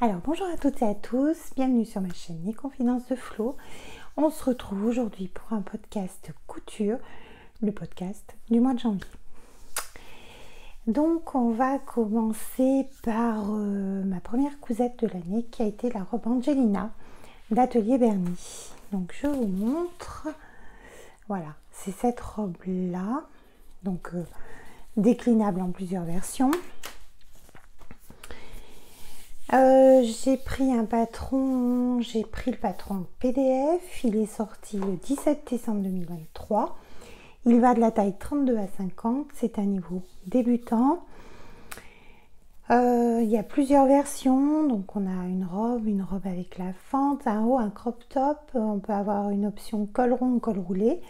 Alors bonjour à toutes et à tous, bienvenue sur ma chaîne Les Confidences de Flo. On se retrouve aujourd'hui pour un podcast couture, le podcast du mois de janvier. Donc on va commencer par ma première cousette de l'année qui a été la robe Angelina d'Atelier Berny. Donc je vous montre, voilà, c'est cette robe là, donc déclinable en plusieurs versions. J'ai pris le patron PDF, il est sorti le 17 décembre 2023, il va de la taille 32 à 50, c'est un niveau débutant. Il y a plusieurs versions, donc on a une robe avec la fente, un haut, un crop top, on peut avoir une option col rond, col roulé,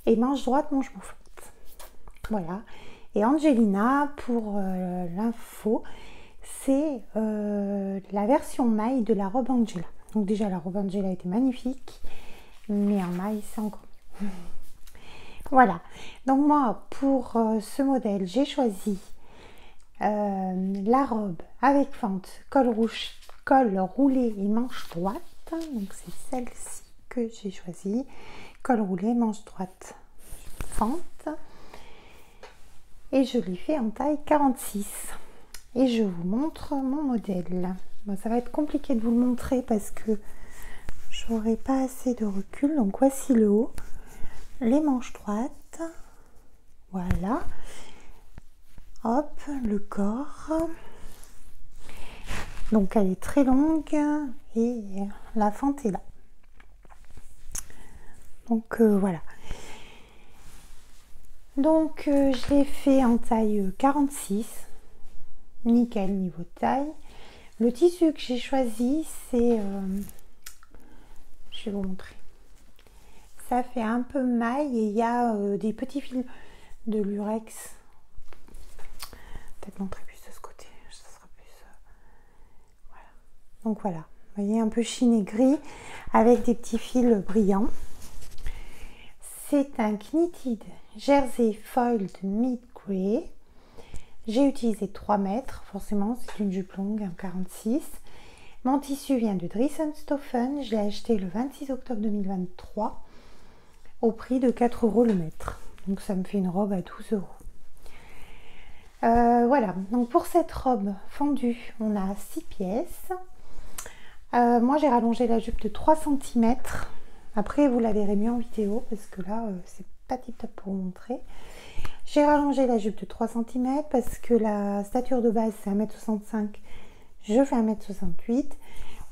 et manche droite, manche bouffante. Voilà, et Angelina, pour l'info, c'est la version maille de la robe Angela. Donc déjà la robe Angela était magnifique, mais en maille c'est encore mieux. Voilà, donc moi pour ce modèle j'ai choisi la robe avec fente, col roulé et manche droite. Donc c'est celle-ci que j'ai choisie, col roulé, manche droite, fente, et je l'ai fait en taille 46. Et je vous montre mon modèle. Bon, ça va être compliqué de vous le montrer parce que j'aurai pas assez de recul. Donc voici le haut, les manches droites, voilà, hop, le corps. Donc elle est très longue et la fente est là. Donc voilà. Donc je l'ai fait en taille 46. Nickel niveau taille. Le tissu que j'ai choisi, c'est je vais vous montrer, ça fait un peu maille et il y a des petits fils de lurex. Peut-être montrer plus de ce côté, ça sera plus voilà. Donc voilà, vous voyez, un peu chiné gris avec des petits fils brillants. C'est un knitted jersey foiled mid grey. J'ai utilisé 3 mètres, forcément c'est une jupe longue, un 46. Mon tissu vient de Dressenstoffen, je l'ai acheté le 26 octobre 2023 au prix de 4 € le mètre. Donc ça me fait une robe à 12 €. Voilà, donc pour cette robe fendue, on a 6 pièces. Moi j'ai rallongé la jupe de 3 cm. Après vous la verrez mieux en vidéo parce que là c'est pas tip top pour vous montrer. J'ai rallongé la jupe de 3 cm parce que la stature de base c'est 1,65 m, je fais 1,68 m.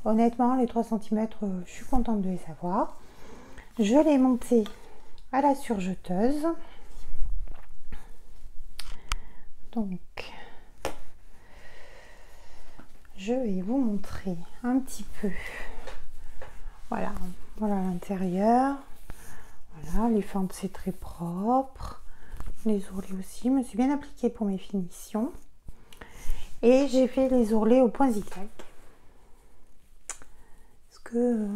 Honnêtement les 3 cm je suis contente de les avoir. Je l'ai montée à la surjeteuse. Donc je vais vous montrer un petit peu. Voilà l'intérieur. Voilà, les fentes c'est très propre. Les ourlets aussi, je me suis bien appliquée pour mes finitions. Et j'ai fait les ourlets au point zigzag. Est-ce que...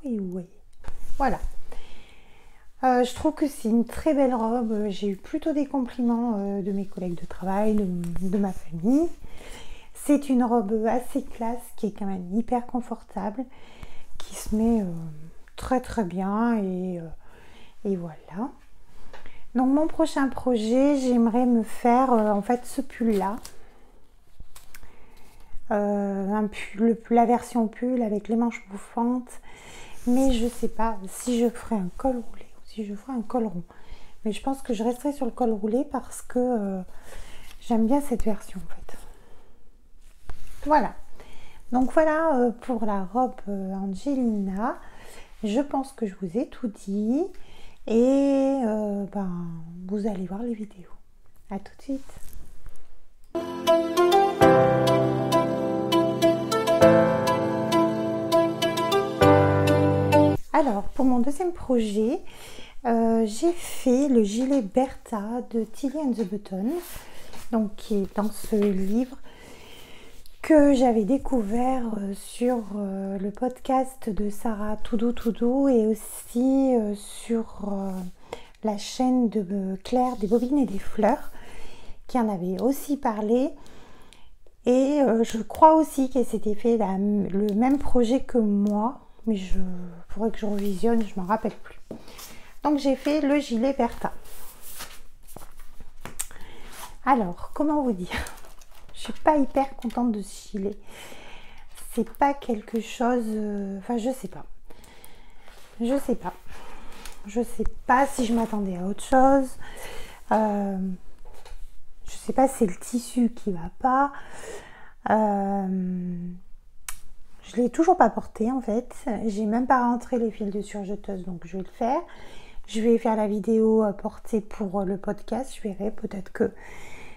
oui, vous voyez. Voilà. Je trouve que c'est une très belle robe. J'ai eu plutôt des compliments de mes collègues de travail, de ma famille. C'est une robe assez classe, qui est quand même hyper confortable, qui se met très très bien. Et voilà. Donc mon prochain projet, j'aimerais me faire en fait ce pull là, la version pull avec les manches bouffantes, mais je sais pas si je ferai un col roulé ou si je ferai un col rond, mais je pense que je resterai sur le col roulé parce que j'aime bien cette version en fait. Voilà, donc voilà pour la robe Angelina. Je pense que je vous ai tout dit. Et vous allez voir les vidéos. À tout de suite. Alors, pour mon deuxième projet, j'ai fait le gilet Bertha de Tilly and the Button, donc qui est dans ce livre que j'avais découvert sur le podcast de Sarah Toudou et aussi sur la chaîne de Claire des Bobines et des Fleurs qui en avait aussi parlé. Et je crois aussi qu'elle s'était fait le même projet que moi, mais il faudrait que je revisionne, je ne me rappelle plus. Donc j'ai fait le gilet Bertha. Alors, comment vous dire? Je suis pas hyper contente de ce gilet. C'est pas quelque chose... Enfin, je sais pas. Je sais pas. Je sais pas si je m'attendais à autre chose. Je sais pas si c'est le tissu qui va pas. Je l'ai toujours pas porté en fait. J'ai même pas rentré les fils de surjeteuse, donc je vais le faire. Je vais faire la vidéo portée pour le podcast. Je verrai, peut-être que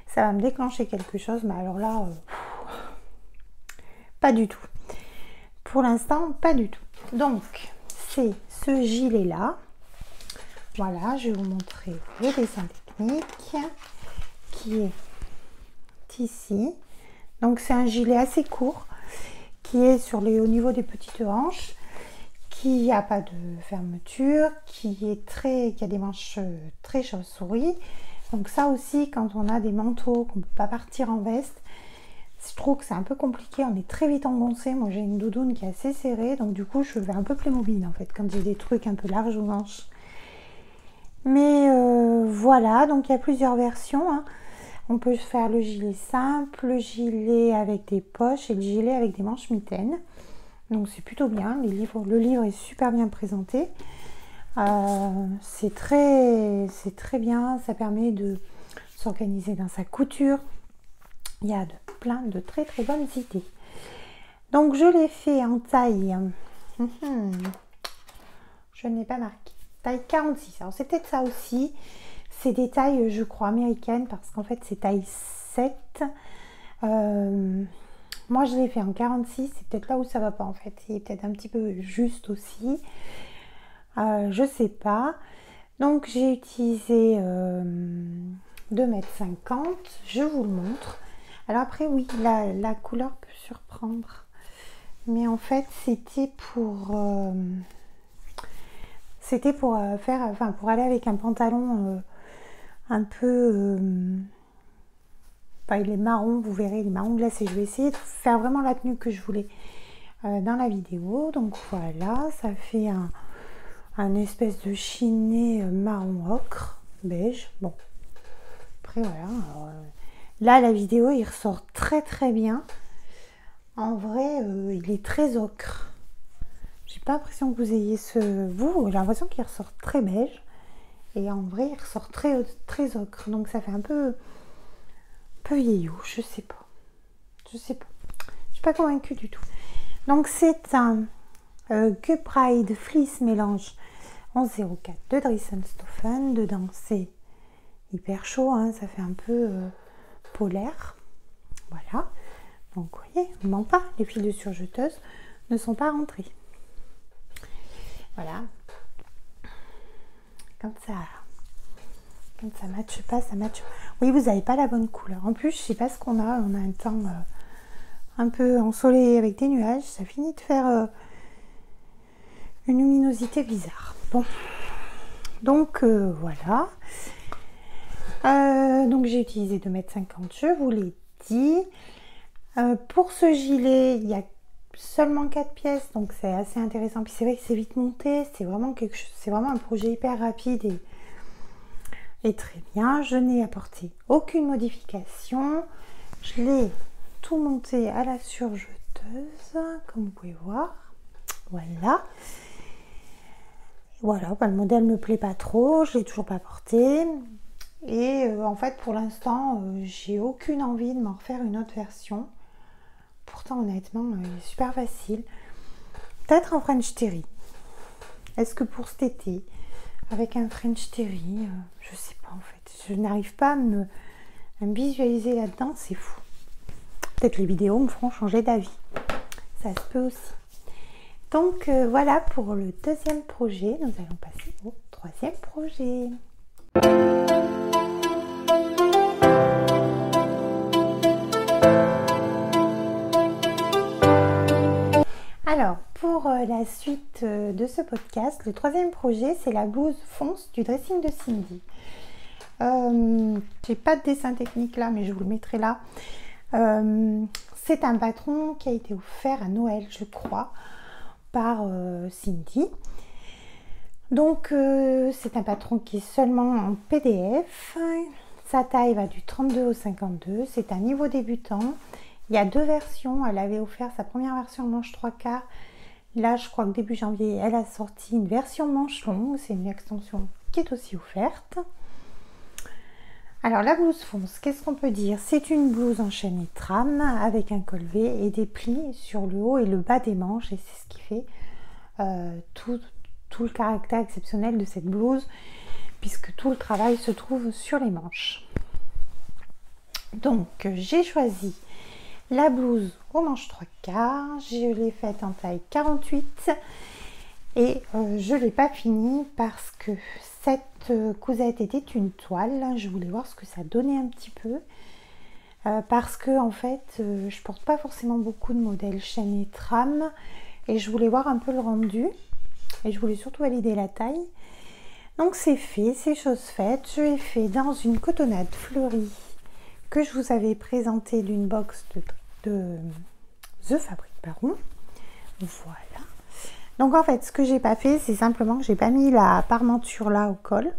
ça va me déclencher quelque chose, mais alors là, pas du tout. Pour l'instant, pas du tout. Donc, c'est ce gilet-là. Voilà, je vais vous montrer le dessin technique qui est ici. Donc, c'est un gilet assez court qui est au niveau des petites hanches, qui n'a pas de fermeture, qui a des manches très chauve-souris. Donc ça aussi, quand on a des manteaux, qu'on ne peut pas partir en veste, je trouve que c'est un peu compliqué, on est très vite engoncé. Moi j'ai une doudoune qui est assez serrée, donc du coup je vais un peu Playmobil en fait, quand j'ai des trucs un peu larges aux manches. Mais voilà, donc il y a plusieurs versions, hein. On peut faire le gilet simple, le gilet avec des poches et le gilet avec des manches mitaines. Donc c'est plutôt bien, le livre est super bien présenté. C'est très bien, ça permet de s'organiser dans sa couture. Il y a plein de très très bonnes idées. Donc je l'ai fait en taille, je n'ai pas marqué, taille 46. Alors c'est peut-être ça aussi, c'est des tailles je crois américaines parce qu'en fait c'est taille 7. Moi je l'ai fait en 46, c'est peut-être là où ça va pas en fait, c'est peut-être un petit peu juste aussi. Je sais pas. Donc j'ai utilisé 2,50 m. Je vous le montre. Alors après oui, la couleur peut surprendre. Mais en fait c'était pour pour aller avec un pantalon un peu il est marron, vous verrez, il est marron glacé. Je vais essayer de faire vraiment la tenue que je voulais dans la vidéo. Donc voilà, ça fait un espèce de chiné marron ocre, beige. Bon, après voilà. Alors, là, la vidéo, il ressort très très bien. En vrai, il est très ocre. J'ai pas l'impression que vous ayez j'ai l'impression qu'il ressort très beige. Et en vrai, il ressort très, très ocre. Donc ça fait un peu vieillot, je sais pas. Je suis pas convaincue du tout. Donc c'est un Cup Ride Fleece mélange 11,04 de Dressenstoffen. Dedans c'est hyper chaud, hein, ça fait un peu polaire. Voilà. Donc vous voyez, on ne ment pas, les fils de surjeteuse ne sont pas rentrés. Voilà. Quand ça matche pas, ça matche. Oui, vous n'avez pas la bonne couleur. En plus, je sais pas ce qu'on a. On a un temps un peu ensoleillé avec des nuages. Ça finit de faire une luminosité bizarre. Bon. Donc, voilà. Donc, j'ai utilisé 2,50 m. Je vous l'ai dit. Pour ce gilet, il y a seulement 4 pièces. Donc, c'est assez intéressant. Puis, c'est vrai que c'est vite monté. C'est vraiment un projet hyper rapide et très bien. Je n'ai apporté aucune modification. Je l'ai tout monté à la surjeteuse, comme vous pouvez voir. Voilà. Voilà, le modèle me plaît pas trop, je l'ai toujours pas porté. Et en fait, pour l'instant, j'ai aucune envie de m'en refaire une autre version. Pourtant, honnêtement, il est super facile. Peut-être en French Terry. Est-ce que pour cet été, avec un French Terry, je sais pas en fait. Je n'arrive pas à me visualiser là-dedans, c'est fou. Peut-être les vidéos me feront changer d'avis. Ça se peut aussi. Donc voilà pour le deuxième projet. Nous allons passer au troisième projet. Alors, pour la suite de ce podcast, le troisième projet, c'est la blouse fonce du dressing de Cindy. J'ai pas de dessin technique là, mais je vous le mettrai là. C'est un patron qui a été offert à Noël, je crois, par Cindy. Donc c'est un patron qui est seulement en PDF. Sa taille va du 32 au 52. C'est un niveau débutant. Il y a deux versions. Elle avait offert sa première version manche 3/4. Là, je crois que début janvier, elle a sorti une version manche longue. C'est une extension qui est aussi offerte. Alors la blouse fonce, qu'est-ce qu'on peut dire? C'est une blouse en chaîne et trame avec un col V et des plis sur le haut et le bas des manches. Et c'est ce qui fait tout le caractère exceptionnel de cette blouse, puisque tout le travail se trouve sur les manches. Donc j'ai choisi la blouse aux manches 3/4, je l'ai faite en taille 48 et je ne l'ai pas finie parce que cette cousette était une toile. Je voulais voir ce que ça donnait un petit peu parce que en fait je porte pas forcément beaucoup de modèles chaîne et trame et je voulais voir un peu le rendu et je voulais surtout valider la taille. Donc c'est fait, c'est chose faite. Je l'ai fait dans une cotonnade fleurie que je vous avais présentée d'une box de The Fabric Baron. Voilà. Donc en fait, ce que j'ai pas fait, c'est simplement que j'ai pas mis la parmenture là au col.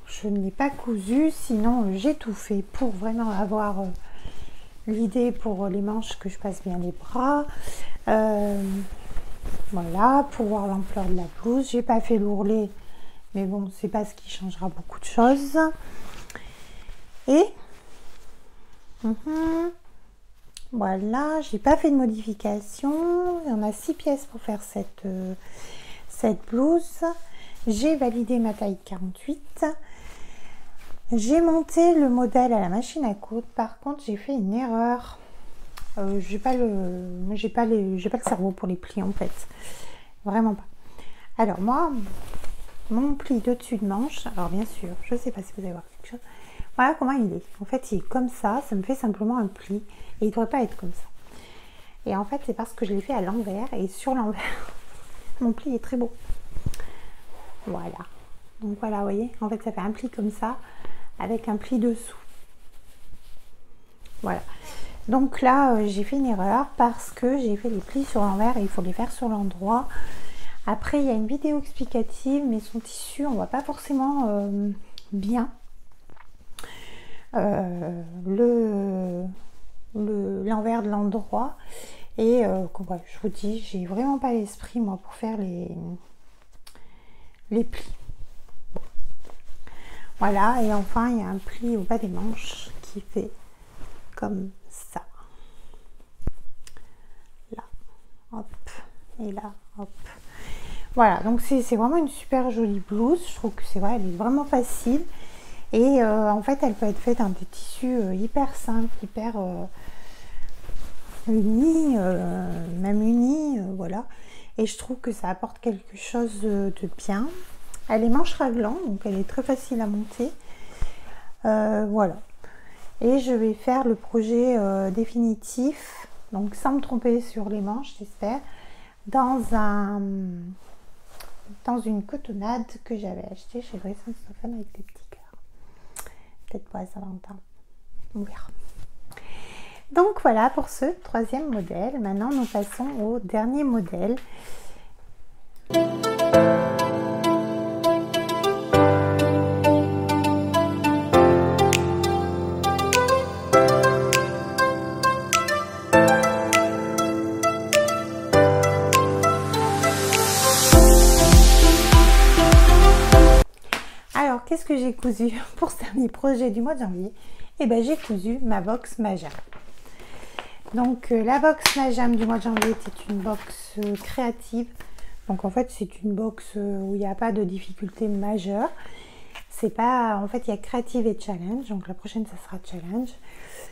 Je ne l'ai pas cousu, sinon j'ai tout fait pour vraiment avoir l'idée pour les manches que je passe bien les bras. Voilà, pour voir l'ampleur de la blouse. J'ai pas fait l'ourlet, mais bon, c'est pas ce qui changera beaucoup de choses. Et voilà, j'ai pas fait de modification. Il y en a 6 pièces pour faire cette blouse. J'ai validé ma taille 48. J'ai monté le modèle à la machine à coudre. Par contre, j'ai fait une erreur. J'ai pas le cerveau pour les plis en fait. Vraiment pas. Alors moi, mon pli de dessus de manche, alors bien sûr, je sais pas si vous allez voir quelque chose. Voilà comment il est. En fait, il est comme ça me fait simplement un pli. Et il ne devrait pas être comme ça. Et en fait, c'est parce que je l'ai fait à l'envers. Et sur l'envers, mon pli est très beau. Voilà. Donc voilà, vous voyez, en fait, ça fait un pli comme ça, avec un pli dessous. Voilà. Donc là, j'ai fait une erreur parce que j'ai fait les plis sur l'envers et il faut les faire sur l'endroit. Après, il y a une vidéo explicative, mais son tissu, on ne voit pas forcément bien. L'envers de l'endroit et ouais, je vous dis, j'ai vraiment pas l'esprit moi pour faire les plis. Bon. Voilà, et enfin il y a un pli au bas des manches qui fait comme ça, là, hop, et là, hop. Voilà, donc c'est vraiment une super jolie blouse. Je trouve que c'est vrai, elle est vraiment facile. Et en fait, elle peut être faite en des tissus hyper simples, hyper unis, même unis, voilà. Et je trouve que ça apporte quelque chose de bien. Elle est manche raglan, donc elle est très facile à monter. Voilà. Et je vais faire le projet définitif, donc sans me tromper sur les manches, j'espère, dans une cotonnade que j'avais achetée chez Dress & Stephen avec des petits cœurs. Peut-être pour la Saint-Valentin, on verra. Donc voilà pour ce troisième modèle. Maintenant nous passons au dernier modèle. Alors qu'est-ce que j'ai cousu pour ce dernier projet du mois de janvier? Et ben j'ai cousu ma box Majam. Donc la box Majam du mois de janvier était une box créative. Donc en fait c'est une box où il n'y a pas de difficulté majeure. C'est pas, en fait il y a créative et challenge. Donc la prochaine ça sera challenge.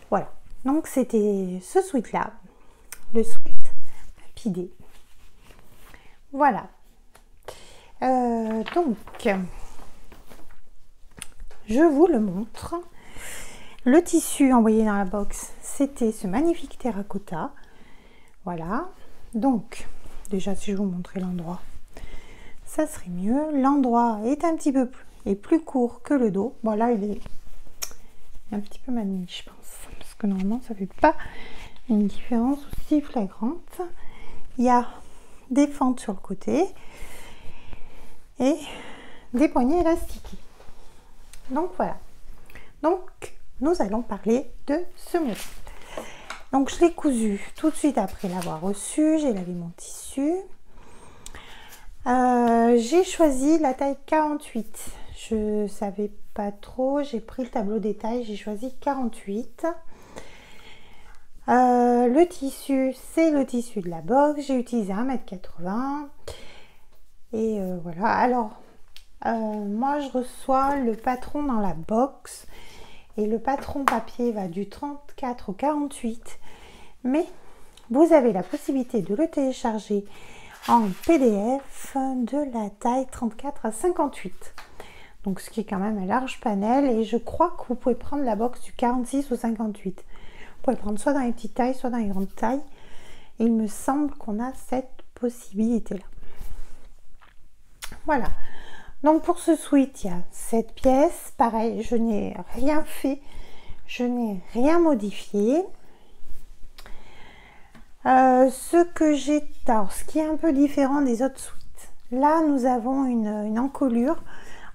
Voilà. Donc c'était ce sweat là, le sweat Happy Day. Voilà. Donc je vous le montre. Le tissu envoyé dans la box, c'était ce magnifique terracotta. Voilà. Donc, déjà, si je vous montrais l'endroit, ça serait mieux. L'endroit est un petit peu plus court que le dos. Bon, là, il est un petit peu mal mis, je pense. Parce que normalement ça fait pas une différence aussi flagrante. Il y a des fentes sur le côté et des poignées élastiquées. Donc voilà. Donc nous allons parler de ce modèle. Donc je l'ai cousu tout de suite après l'avoir reçu. J'ai lavé mon tissu. J'ai choisi la taille 48. Je savais pas trop. J'ai pris le tableau des tailles. J'ai choisi 48. Le tissu, c'est le tissu de la box. J'ai utilisé 1,80 m. Et voilà. Alors, moi, je reçois le patron dans la box. Et le patron papier va du 34 au 48. Mais vous avez la possibilité de le télécharger en PDF de la taille 34 à 58. Donc, ce qui est quand même un large panel. Et je crois que vous pouvez prendre la box du 46 au 58. Vous pouvez prendre soit dans les petites tailles, soit dans les grandes tailles. Et il me semble qu'on a cette possibilité-là. Voilà. Donc pour ce sweat, il y a 7 pièces. Pareil, je n'ai rien fait. Je n'ai rien modifié. Ce que j'ai... Alors, ce qui est un peu différent des autres sweats. Là, nous avons une encolure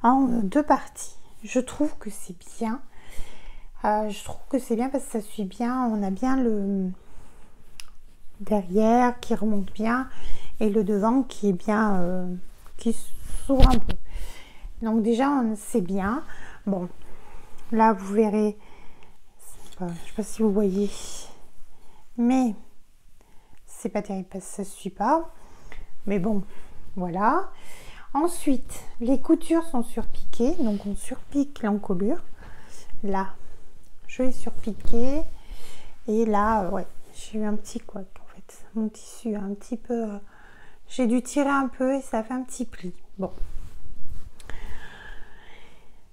en 2 parties. Je trouve que c'est bien. Je trouve que c'est bien parce que ça suit bien. On a bien le derrière qui remonte bien et le devant qui est bien, qui s'ouvre un peu. Donc déjà, c'est bien. Bon, là, vous verrez. Je ne sais pas si vous voyez, mais c'est pas terrible parce que ça ne suit pas. Mais bon, voilà. Ensuite, les coutures sont surpiquées, donc on surpique l'encolure. Là, je vais surpiquer et là, ouais, j'ai eu un petit couac en fait. Mon tissu un petit peu, j'ai dû tirer un peu et ça fait un petit pli. Bon,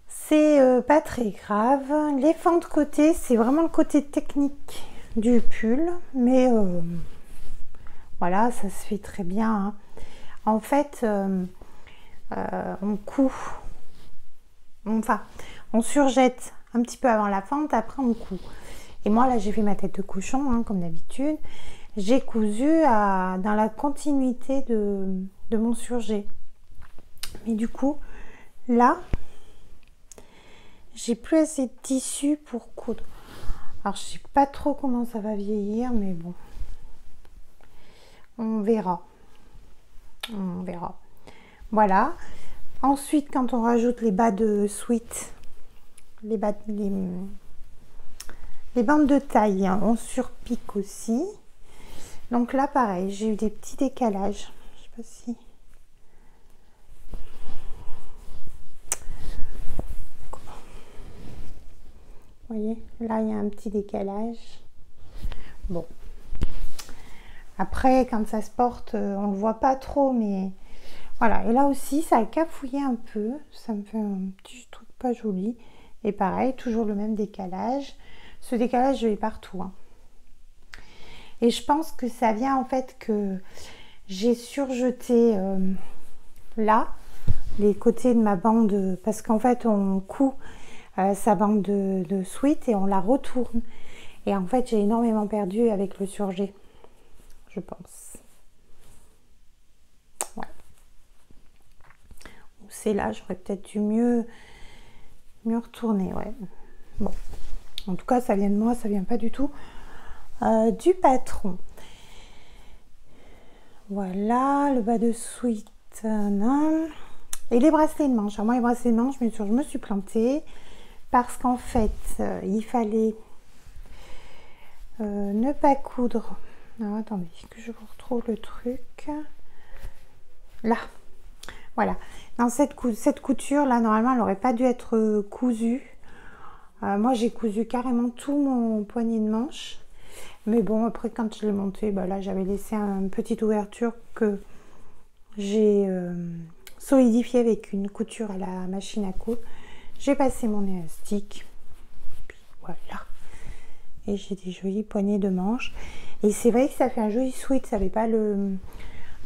c'est pas très grave. Les fentes côté, c'est vraiment le côté technique du pull, mais voilà, ça se fait très bien. Hein. En fait, on coud, enfin, on surjette un petit peu avant la fente, après on coud. Et moi là j'ai fait ma tête de cochon hein, comme d'habitude. J'ai cousu dans la continuité de mon surjet. Mais du coup là j'ai plus assez de tissu pour coudre. Alors je sais pas trop comment ça va vieillir, mais bon, on verra. On verra. Voilà. Ensuite, quand on rajoute les bas de sweat, les bandes de taille, hein, on surpique aussi. Donc là, pareil, j'ai eu des petits décalages. Je sais pas si... Vous voyez, là, il y a un petit décalage. Bon. Après, quand ça se porte, on ne le voit pas trop, mais... Voilà, et là aussi, ça a cafouillé un peu. Ça me fait un petit truc pas joli. Et pareil, toujours le même décalage. Ce décalage, je l'ai partout. Hein. Et je pense que ça vient en fait que j'ai surjeté là, les côtés de ma bande. Parce qu'en fait, on coud sa bande de sweat et on la retourne. Et en fait, j'ai énormément perdu avec le surjet. Je pense. Ouais. C'est là, j'aurais peut-être dû mieux retourner, ouais. Bon, en tout cas, ça vient de moi, ça vient pas du tout du patron. Voilà, le bas de sweat, non. Et les bracelets de manche. Alors moi, les bracelets de manche, je me suis plantée parce qu'en fait, il fallait ne pas coudre. Alors, attendez, que je vous retrouve le truc. Là. Voilà, dans cette couture là, normalement elle n'aurait pas dû être cousue. Moi j'ai cousu carrément tout mon poignet de manche, mais bon après quand je l'ai monté, bah, là j'avais laissé une petite ouverture que j'ai solidifiée avec une couture à la machine à coudre. J'ai passé mon élastique, puis voilà, et j'ai des jolis poignets de manche. Et c'est vrai que ça fait un joli sweat, ça fait pas le...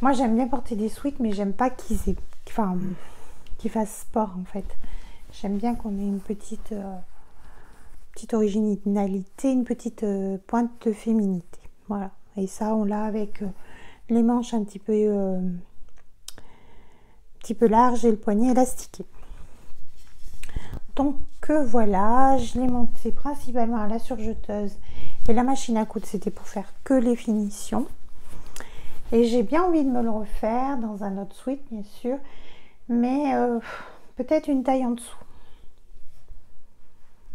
Moi j'aime bien porter des sweats, mais j'aime pas qu'ils fassent sport en fait. J'aime bien qu'on ait une petite petite originalité, une petite pointe de féminité. Voilà. Et ça, on l'a avec les manches un petit peu larges et le poignet élastiqué. Donc voilà, je l'ai monté principalement à la surjeteuse et la machine à coudre, c'était pour faire que les finitions. Et j'ai bien envie de me le refaire dans un autre sweat, bien sûr, mais peut-être une taille en dessous.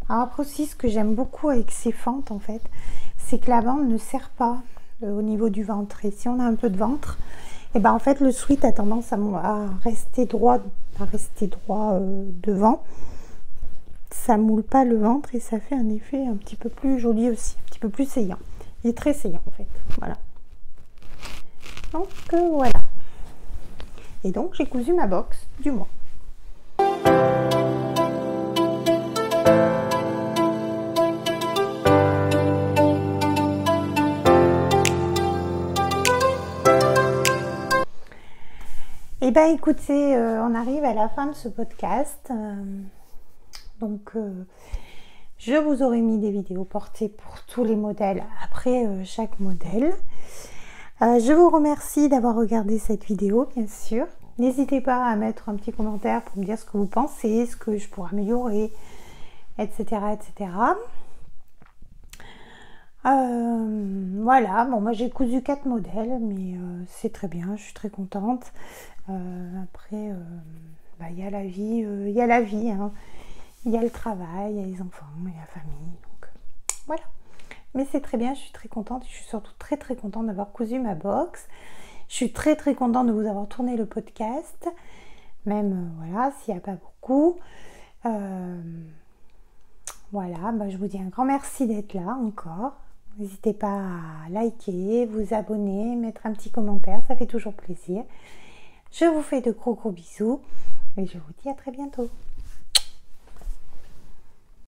Alors après aussi, ce que j'aime beaucoup avec ces fentes, en fait, c'est que la bande ne serre pas au niveau du ventre. Et si on a un peu de ventre, et ben en fait, le sweat a tendance à rester droit, devant. Ça moule pas le ventre et ça fait un effet un petit peu plus joli aussi, un petit peu plus saillant. Il est très saillant en fait, voilà. Donc voilà. Et donc j'ai cousu ma box du mois. Et ben écoutez, on arrive à la fin de ce podcast. Donc, je vous aurai mis des vidéos portées pour tous les modèles après chaque modèle. Je vous remercie d'avoir regardé cette vidéo, bien sûr. N'hésitez pas à mettre un petit commentaire pour me dire ce que vous pensez, ce que je pourrais améliorer, etc. etc. Voilà, bon, moi j'ai cousu 4 modèles, mais c'est très bien, je suis très contente. Après, il y a la vie, hein. Il y a le travail, il y a les enfants, il y a la famille, donc voilà. Mais c'est très bien, je suis très contente, je suis surtout très très contente d'avoir cousu ma box. Je suis très très contente de vous avoir tourné le podcast, même voilà, s'il n'y a pas beaucoup. Voilà, je vous dis un grand merci d'être là encore. N'hésitez pas à liker, vous abonner, mettre un petit commentaire, ça fait toujours plaisir. Je vous fais de gros bisous et je vous dis à très bientôt.